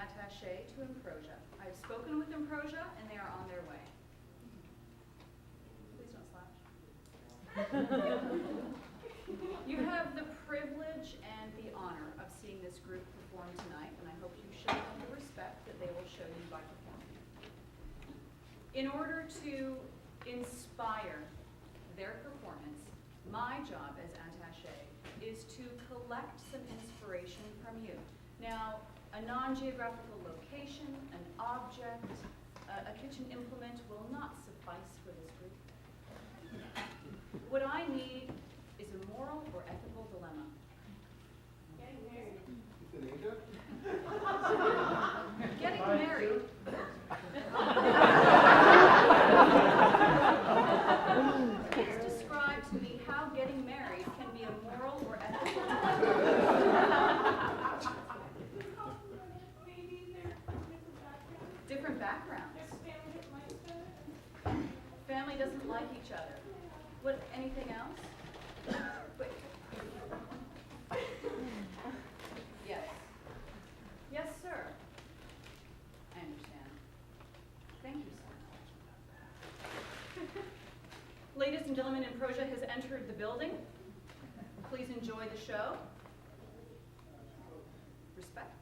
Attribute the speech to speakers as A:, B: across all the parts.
A: attaché to Improsia. I have spoken with Improsia, and they are on their way. Please don't slouch. You have the privilege and the honor of seeing this group perform tonight, and I hope you show them the respect that they will show you by performing. In order to inspire their performance, my job as attaché is to collect some inspiration from you. Now, a non-geographical location, an object, a kitchen implement will not suffice for this group. What I need is a moral or ethical dilemma.
B: Getting married.
A: Getting married. Please describe to me how getting married can be a moral or ethical dilemma.
B: Maybe they're
A: Different
B: different backgrounds.
A: backgrounds.
B: Their family didn't like each other.
A: Family doesn't like each other. What? Anything else? Wait. Yes. Yes, sir. I understand. Thank you, sir. Ladies and gentlemen, Improsia has entered the building. Please enjoy the show. Respect.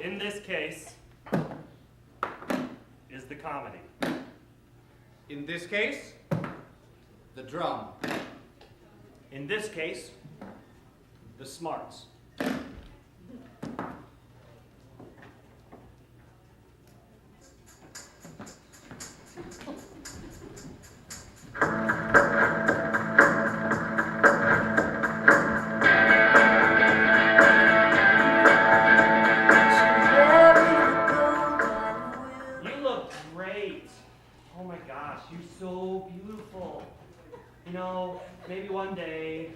C: In this case is the comedy.
D: In this case, the drum.
C: In this case, the smarts. You look great. Oh my gosh, you're so beautiful. You know, maybe one day,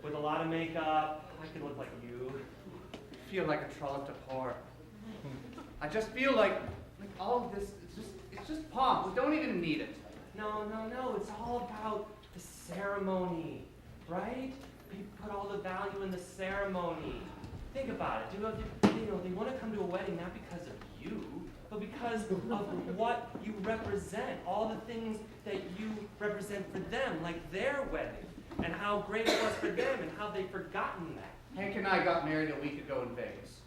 C: with a lot of makeup, I could look like you.
D: I feel like a trollop apart. I just feel like all of this, it's just pomp. We don't even need it.
C: No, it's all about the ceremony, right? People put all the value in the ceremony. Think about it. They want to come to a wedding not because of you, but because of what you represent, all the things that you represent for them, like their wedding, and how great it was for them, and how they've forgotten that.
D: Hank and I got married a week ago in Vegas.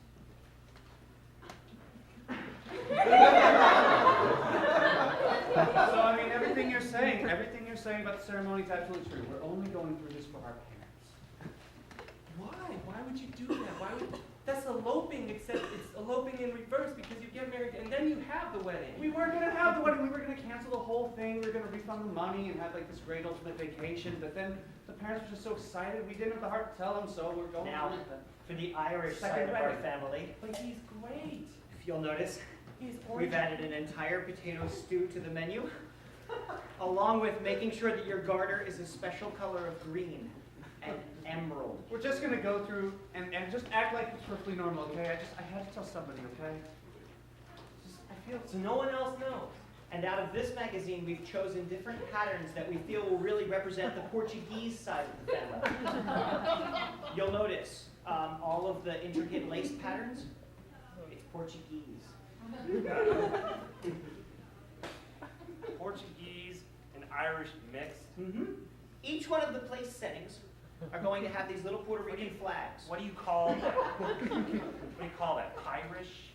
D: So, I mean, everything you're saying about the ceremony is absolutely true. We're only going through this for our parents.
C: Why? Why would you do that? That's eloping, except it's eloping in reverse because you get married and then you have the wedding.
D: We weren't going to have the wedding. We were going to cancel the whole thing. We were going to refund the money and have like this great ultimate vacation. But then the parents were just so excited. We didn't have the heart to tell them, so we're going
E: Now,
D: with it.
E: for the Irish
D: Second
E: side of our
D: wedding.
E: family,
C: But he's great.
E: if you'll notice,
C: He's
E: we've added an entire potato stew to the menu, along with making sure that your garter is a special color of green and emerald.
D: We're just going to go through and just act like it's perfectly normal, okay? I had to tell somebody, okay? I feel
C: So no one else knows.
E: And out of this magazine, we've chosen different patterns that we feel will really represent the Portuguese side of the family. You'll notice all of the intricate lace patterns. It's Portuguese.
C: Portuguese and Irish mixed.
E: Mm-hmm. Each one of the place settings are going to have these little Puerto Rican flags.
C: What do you call that? What do you call that? Irish?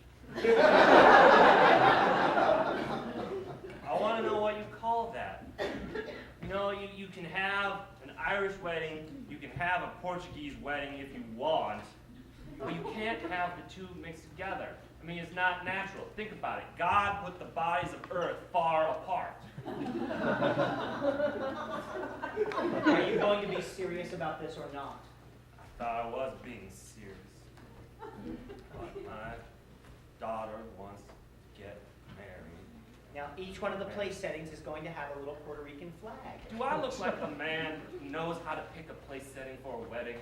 C: I want to know what you call that. You know, you can have an Irish wedding, you can have a Portuguese wedding if you want, but you can't have the two mixed together. I mean, it's not natural. Think about it. God put the bodies of earth far apart.
E: Are you going to be serious about this or not?
C: I thought I was being serious. But my daughter wants to get married.
E: Now, each one of the place settings is going to have a little Puerto Rican flag.
C: Do I look like a man who knows how to pick a place setting for a wedding?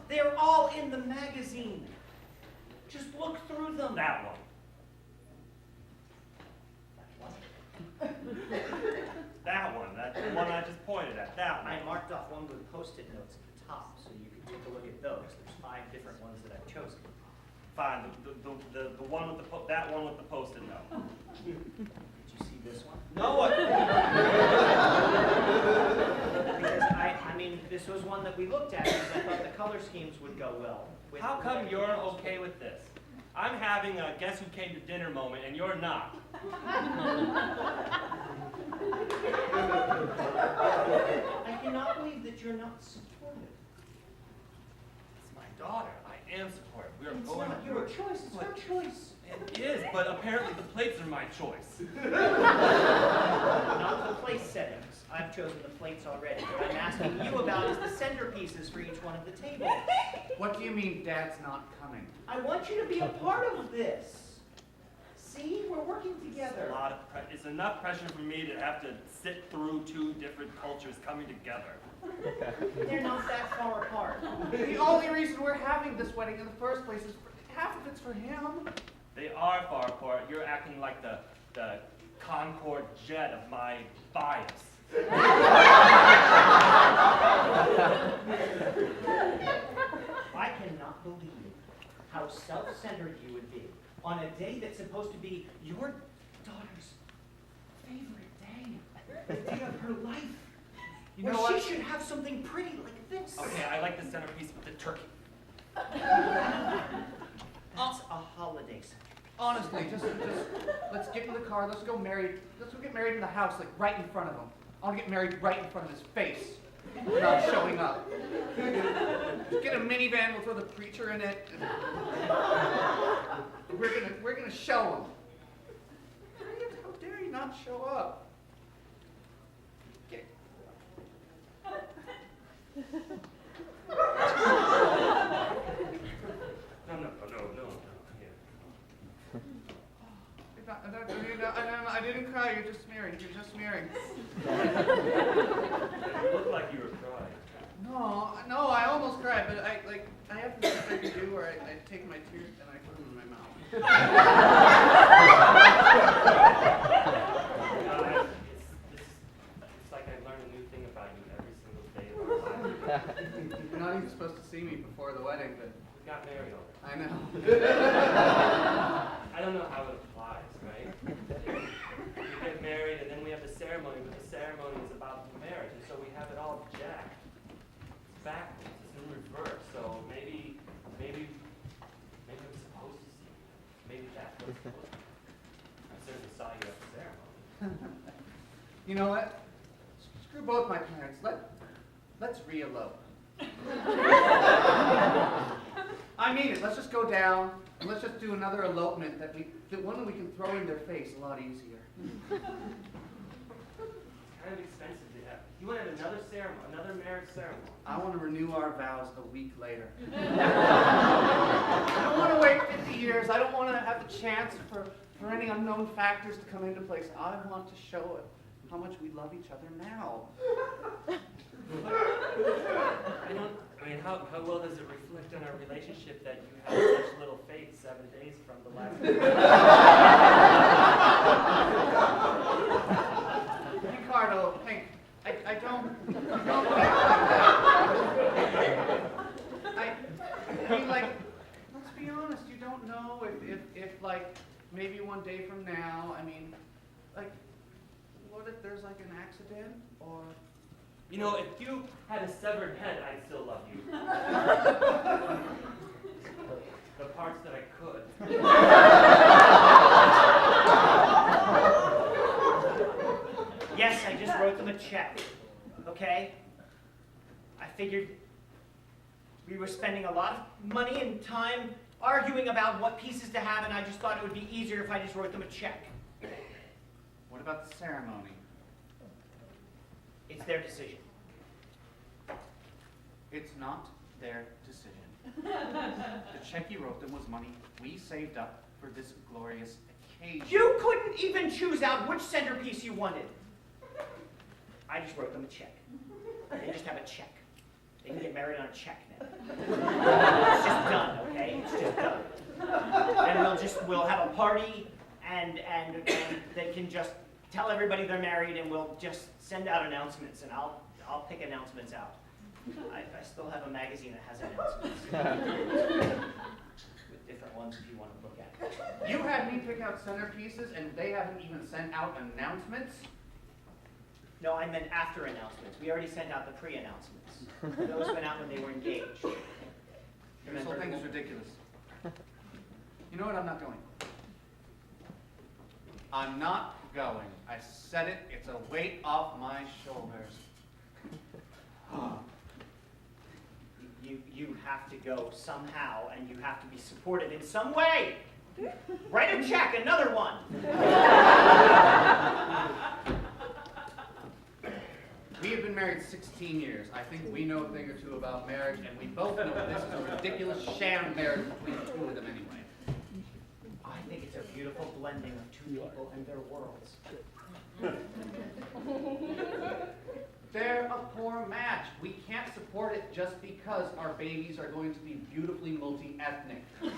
E: They're all in the magazine. Just look through them.
C: That one. That one. That's the one I just pointed at. That one.
E: I marked off one with Post-it notes at the top, so you can take a look at those. There's 5 different ones that I've chosen.
C: Fine. The one with that one with the post-it note.
E: Did you see this one?
C: No one.
E: Because I mean, this was one that we looked at because I thought the color schemes would go well. With
C: How come
E: everything
C: you're
E: else.
C: okay with this? I'm having a guess who came to dinner moment, and you're not.
E: I cannot believe that you're not supportive.
C: It's my daughter. I am supportive. We are
E: It's
C: going.
E: not your choice, it's her choice.
C: It is, but apparently the plates are my choice.
E: Not the place settings. I've chosen the plates already. What I'm asking you about is the centerpieces for each one of the tables.
D: What do you mean Dad's not coming?
E: I want you to be a part of this. See, we're working together.
C: It's enough pressure for me to have to sit through 2 different cultures coming together.
E: They're not that far apart.
D: The only reason we're having this wedding in the first place is half of it's for him.
C: They are far apart. You're acting like the Concorde jet of my bias.
E: I cannot believe how self-centered you would be on a day that's supposed to be your daughter's favorite day. The day of her life.
D: You know
E: Well,
D: what?
E: she should have something pretty like this.
C: Okay, I like the centerpiece with the turkey.
E: That's a holiday center.
D: Honestly, just let's get in the car. Let's go married. Let's go get married in the house, like right in front of him. I want to get married right in front of his face, not showing up. Just get a minivan. We'll throw the preacher in it. And we're gonna show him. How dare you not show up? Get.
C: No.
D: I didn't cry. You're just smearing. You're just smearing.
C: You look like you were crying.
D: No, I almost cried, but I have this thing I do where I take my tears and I put them in my mouth.
C: It's like I learn a new thing about you every single day of our life.
D: You're not even supposed to see me before the wedding, but
C: We got married already.
D: I know.
C: I don't know how it applies, right? We get married and then we have the ceremony, but the ceremony is about the marriage, and so we have it all jacked. It's backwards, it's in reverse, so maybe I'm supposed to see you. Maybe that's what it's supposed to be. I certainly saw you at the ceremony.
D: You know what? Screw both my parents. Let's re-elope. I mean it. Let's just go down and let's just do another elopement that one that we can throw in their face a lot easier.
C: It's kind of expensive to have. You want to have another ceremony, another marriage ceremony.
D: I want to renew our vows a week later. I don't want to wait 50 years. I don't want to have the chance for any unknown factors to come into place. I want to show it how much we love each other now.
C: How well does it reflect on our relationship that you have such little faith 7 days from the last
D: Ricardo, Hank, I don't think like that. I mean, like, let's be honest, you don't know if like, maybe one day from now, I mean, like, what if there's like an accident, or
C: You know, if you had a severed head, I'd still love you. The parts that I could.
E: Yes, I just wrote them a check, okay? I figured we were spending a lot of money and time arguing about what pieces to have, and I just thought it would be easier if I just wrote them a check.
D: What about the ceremony?
E: It's their decision.
D: It's not their decision. The check you wrote them was money we saved up for this glorious occasion.
E: You couldn't even choose out which centerpiece you wanted. I just wrote them a check. They just have a check. They can get married on a check now. It's just done, okay? It's just done. And we'll have a party and they can just tell everybody they're married, and we'll just send out announcements, and I'll pick announcements out. I still have a magazine that has announcements. With different ones if you want to look at it.
D: You had me pick out centerpieces, and they haven't even sent out announcements?
E: No, I meant after announcements. We already sent out the pre-announcements. Those went out when they were engaged.
D: This whole thing is ridiculous. You know what? I'm not going. I'm not going. I said it. It's a weight off my shoulders.
E: You have to go somehow, and you have to be supported in some way. Write a check, another one.
D: We have been married 16 years. I think we know a thing or two about marriage, and we both know this is a ridiculous sham marriage between the two of them anyway.
E: I think it's a beautiful blending of two people and their worlds.
D: They're a poor match. We can't support it just because our babies are going to be beautifully multi-ethnic. The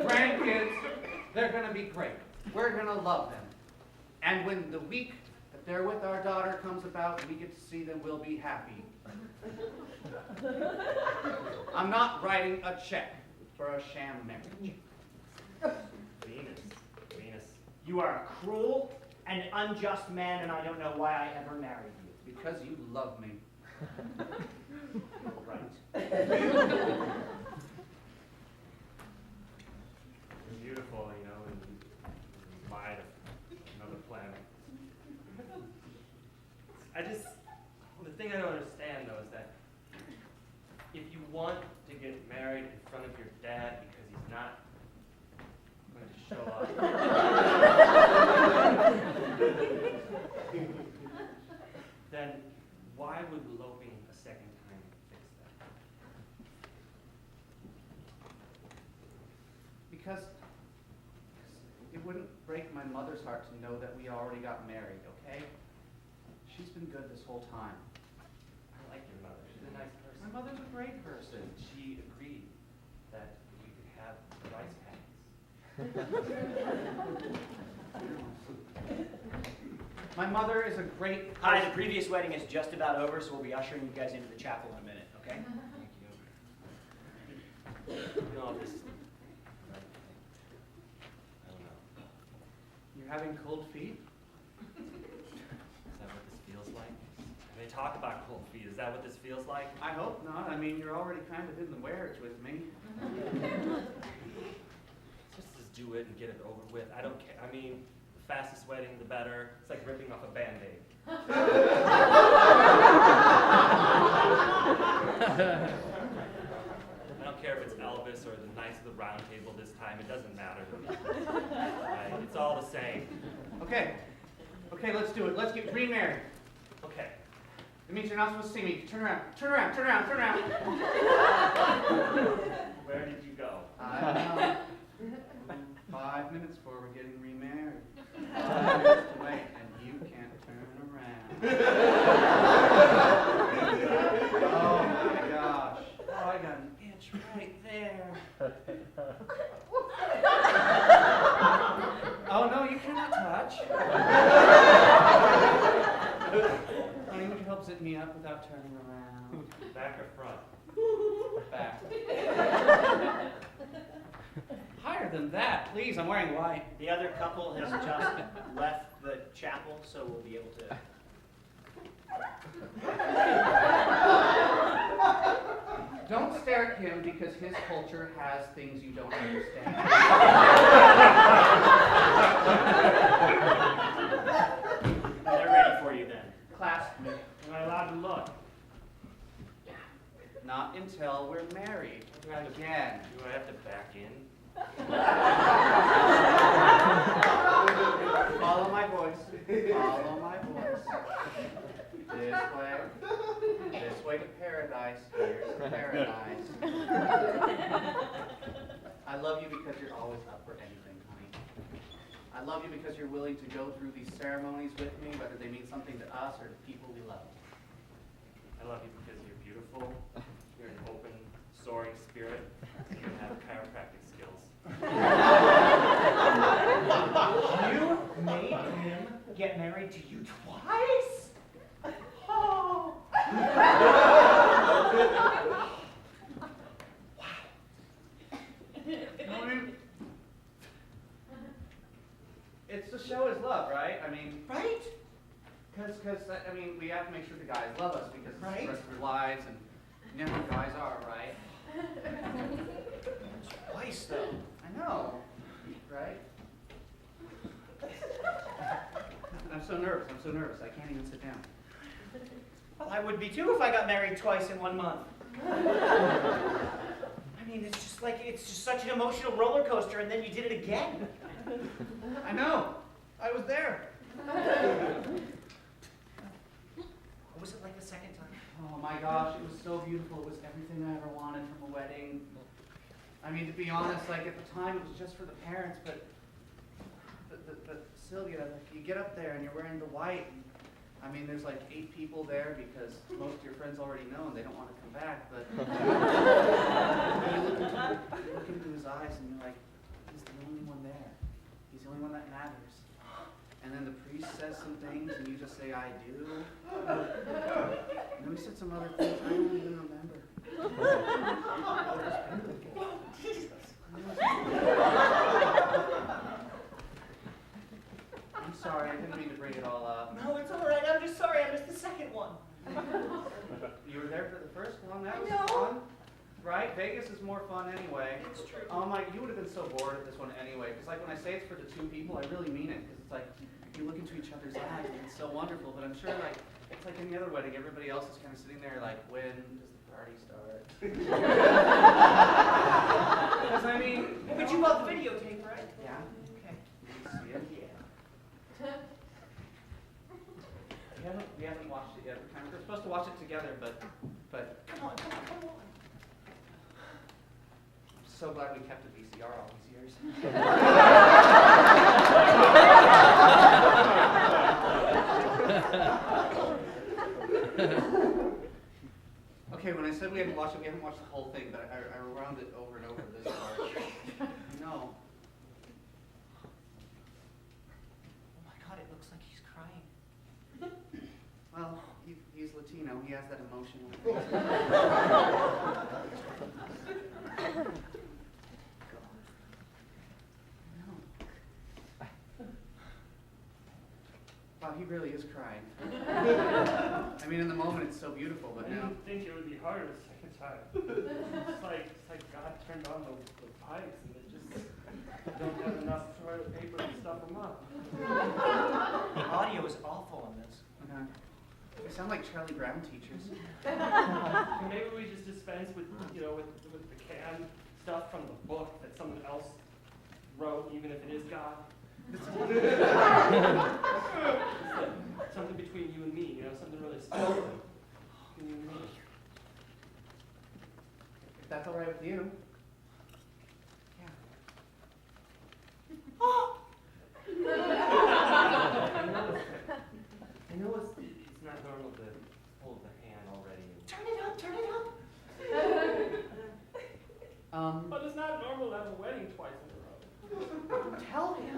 D: grandkids, they're going to be great. We're going to love them. And when the week that they're with our daughter comes about, we get to see them, we'll be happy. I'm not writing a check for a sham marriage.
C: Venus.
E: You are a cruel and unjust man, and I don't know why I ever married you.
D: Because you love me.
E: Right.
C: You're beautiful, you know, and light of another planet. The thing I don't understand, though, is that if you want to get married in front of your dad because he's not going to show up, then why would eloping a second time fix that?
D: Because it wouldn't break my mother's heart to know that we already got married, okay? She's been good this whole time.
C: I like your mother. She's a nice person.
D: My mother's a great person.
C: She agreed that we could have the rice paddies.
D: My mother is a great person.
E: Hi, the previous wedding is just about over, so we'll be ushering you guys into the chapel in a minute, okay?
C: Thank you. You know, this, I don't know.
D: You're having cold feet?
C: Is that what this feels like? And they talk about cold feet. Is that what this feels like?
D: I hope not. I mean, you're already kind of in the wears with me.
C: Just do it and get it over with. I don't care. I mean, the fastest wedding, the better. It's like ripping off a Band-Aid. I don't care if it's Elvis or the Knights of the Round Table this time. It doesn't matter to me. Right? It's all the same.
D: Okay. Okay, let's do it. Let's get remarried.
C: Okay.
D: It means you're not supposed to see me. Turn around. Turn around. Turn around. Turn around.
C: Where did you go?
D: I don't know. 5 minutes before we're getting remarried. 5 minutes to wait, and you can't turn around. Oh my gosh. Oh, I got an itch right there. Oh no, you cannot touch. Honey, would you help zip me up without turning around?
C: Back or front?
D: Back. Higher than that, please. I'm wearing white.
E: The other couple has just left the chapel, so we'll be able to.
D: Don't stare at him because his culture has things you don't understand.
E: They're ready for you then.
D: Class,
C: Am I allowed to look?
D: not until we're married.
C: Do I have to,
D: Again.
C: do I have to back in?
D: Follow my voice. Follow my voice. This way to paradise. Here's to paradise. I love you because you're always up for anything, honey. I love you because you're willing to go through these ceremonies with me, whether they mean something to us or to people we love.
C: I love you because you're beautiful, you're an open, soaring spirit, and you have chiropractic skills.
E: You made him get married to you twice? Oh.
D: It's to show his love, right? I mean,
E: Right?
D: because I mean, we have to make sure the guys love us because it's
E: Right.
D: the rest of their lives, and you know how guys are, right?
E: Twice though.
D: I know, right? I'm so nervous. I can't even sit down.
E: Well, I would be too if I got married twice in 1 month. I mean, it's just such an emotional roller coaster, and then you did it again.
D: I know. I was there.
E: What was it like the second time?
D: Oh my gosh, it was so beautiful. It was everything I ever wanted from a wedding. I mean, to be honest, like at the time it was just for the parents, but Sylvia, like you get up there and you're wearing the white. I mean, there's like 8 people there because most of your friends already know and they don't want to come back. But you look into his eyes and you're like, he's the only one there. He's the only one that matters. And then the priest says some things and you just say, I do. And then we said some other things I don't even remember. I'm sorry, I didn't mean to bring it all up.
E: No, it's all right. I'm just sorry I missed the second one.
D: You were there for the first one, that was
E: I know.
D: fun. Right? Vegas is more fun anyway.
E: It's true.
D: Oh my, you would have been so bored at this one anyway. Because like when I say it's for the 2 people, I really mean it. Because it's like, you look into each other's eyes and it's so wonderful. But I'm sure like, it's like any other wedding, everybody else is kind of sitting there like, when does the party start? Because I mean,
E: But you bought the videotape, right?
D: yeah.
E: Okay.
D: You see it?
E: Yeah.
D: We haven't watched it yet. We're supposed to watch it together, but
E: Come on, come on, come on.
D: I'm so glad we kept a VCR all these years. Okay, when I said we hadn't watched it, we haven't watched the whole thing, but I rewound it over and over this part. No.
E: Oh my God, it looks like he's crying.
D: Well, he's Latino. He has that emotional Wow, he really is crying. I mean, in the moment it's so beautiful, but
C: I
D: now.
C: didn't think it would be hard the second time. It's like God turned on the pipes and it just don't have enough toilet paper to stuff them up.
E: The audio is awful on this.
D: They sound like Charlie Brown teachers.
C: Maybe we just dispense with with the canned stuff from the book that someone else wrote, even if it is God. Something between you and me, something really special between you and me.
D: If that's all right with you. Yeah.
C: I know it's not normal to hold the hand already.
E: Turn it up, turn it up.
C: But it's not normal to have a wedding twice in a row.
E: Tell him.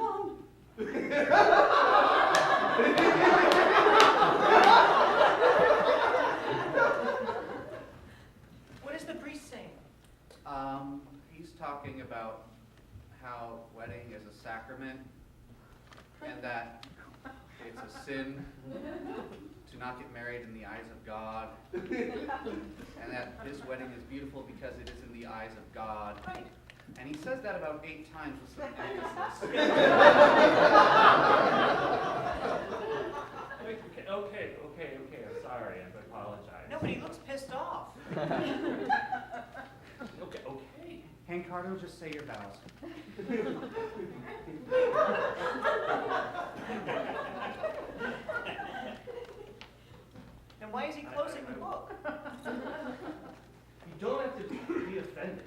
E: What is the priest saying?
D: He's talking about how wedding is a sacrament and that it's a sin to not get married in the eyes of God, and that this wedding is beautiful because it is in the eyes of God.
E: Right.
D: And he says that about 8 times with some emphasis.
C: Okay, I'm sorry, I apologize.
E: No, but he looks pissed off.
C: Okay.
D: Hank Carter, just say your vows.
E: And why is he closing the book?
C: You don't have to be offended.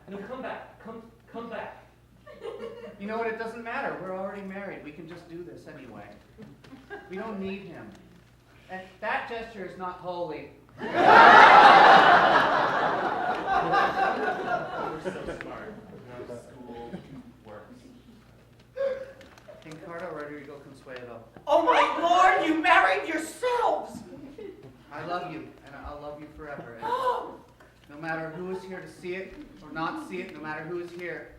C: No, come back. Come back.
D: You know what? It doesn't matter. We're already married. We can just do this anyway. We don't need him. And that gesture is not holy.
C: You're so smart. School works.
D: Hank Carter, Rodrigo Consuelo.
E: Oh my lord, you married yourselves!
D: I love you, and I'll love you forever. And no matter who is here to see it or not see it, no matter who is here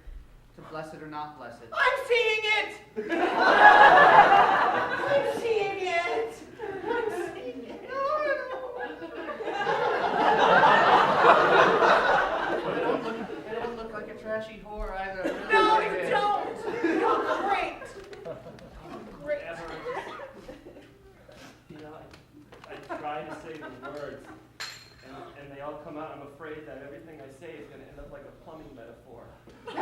D: to bless it or not bless it.
E: I'm seeing it! I'm seeing it! I'm seeing it!
D: I don't look like a trashy whore either. I really
E: No,
D: like
E: you
D: it.
E: don't! You're great! Great.
C: Ever. You know, I try to say the words, and they all come out. I'm afraid that everything I say is going to end up like a plumbing metaphor. And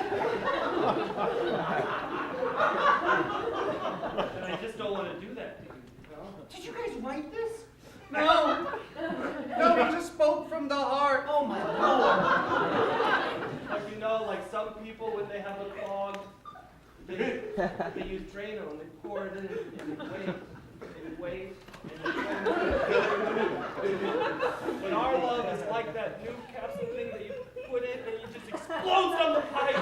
C: I just don't want to do that to you, you know?
E: Did you guys write this?
D: No! No, we just spoke from the heart.
E: Oh my lord!
C: Like, you know, like some people when they have a clog, they use Drano and they pour it in and they wait, and they But our love is like that new capsule thing that you put in and you just explodes on the pipe.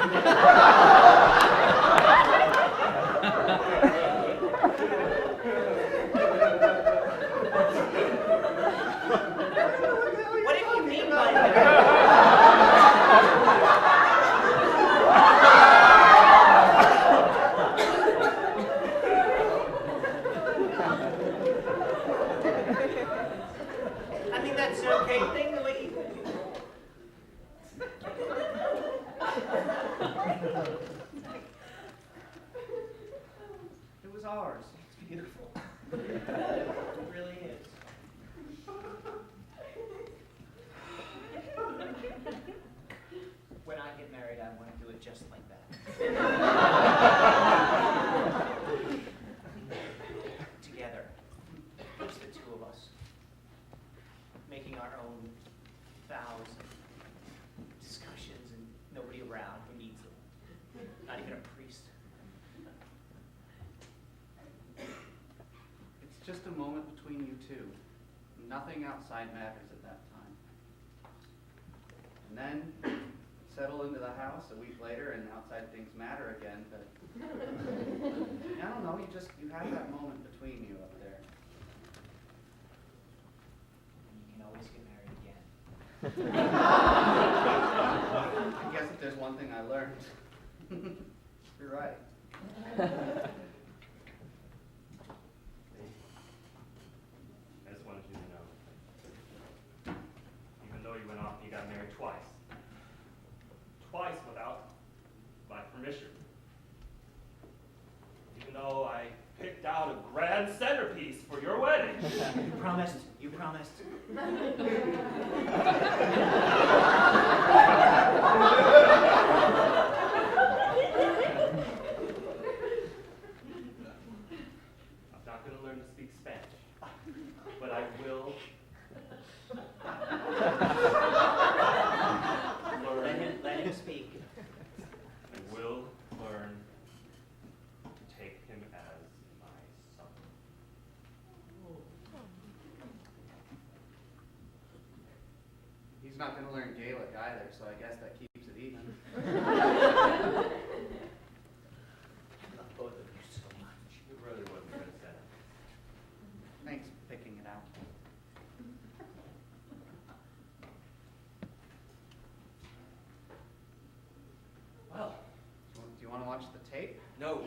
E: What did he mean by that? I think that's an okay thing, the way he...
D: It was ours.
E: It's beautiful. It really is. When I get married, I want to do it just like that. Together, just the two of us, making our own vows, discussions, and nobody around who needs them. Not even a priest.
D: It's just a moment between you two. Nothing outside matters at that time. And then settle into the house a week later and outside things matter again, but I don't know, you have that moment between you up there.
E: And you can always get married again.
D: I guess if there's one thing I learned, you're right.
C: I just wanted you to know. Even though you went off and you got married twice. Twice without my permission. Even though I picked out a grand centerpiece for your wedding.
E: You promised. You promised.
C: I'm not going to learn to speak Spanish, but I will
E: Let him speak.
C: I will learn to take him as my son.
D: He's not going to learn Gaelic either, so I guess that keeps it even.
E: I love both of you so much.
C: It really wasn't going to say.
D: Thanks for picking it out.
C: Well,
D: Do you want to watch the tape?
C: no.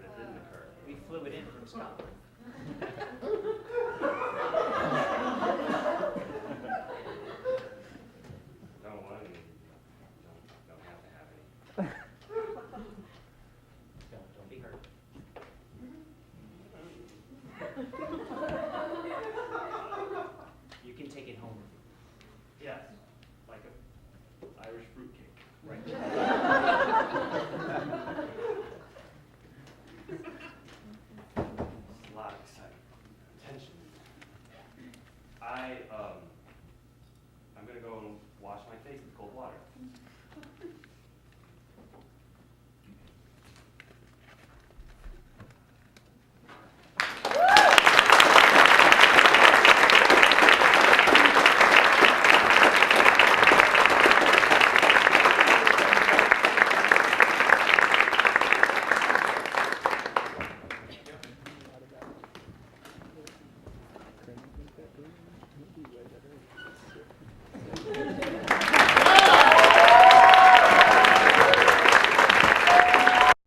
C: that didn't occur.
E: We flew it in from Scotland.
C: Don't want any. Don't have to have any.
E: Don't be hurt. You can take it home with you.
C: Yes, like a Irish fruitcake.
E: Right.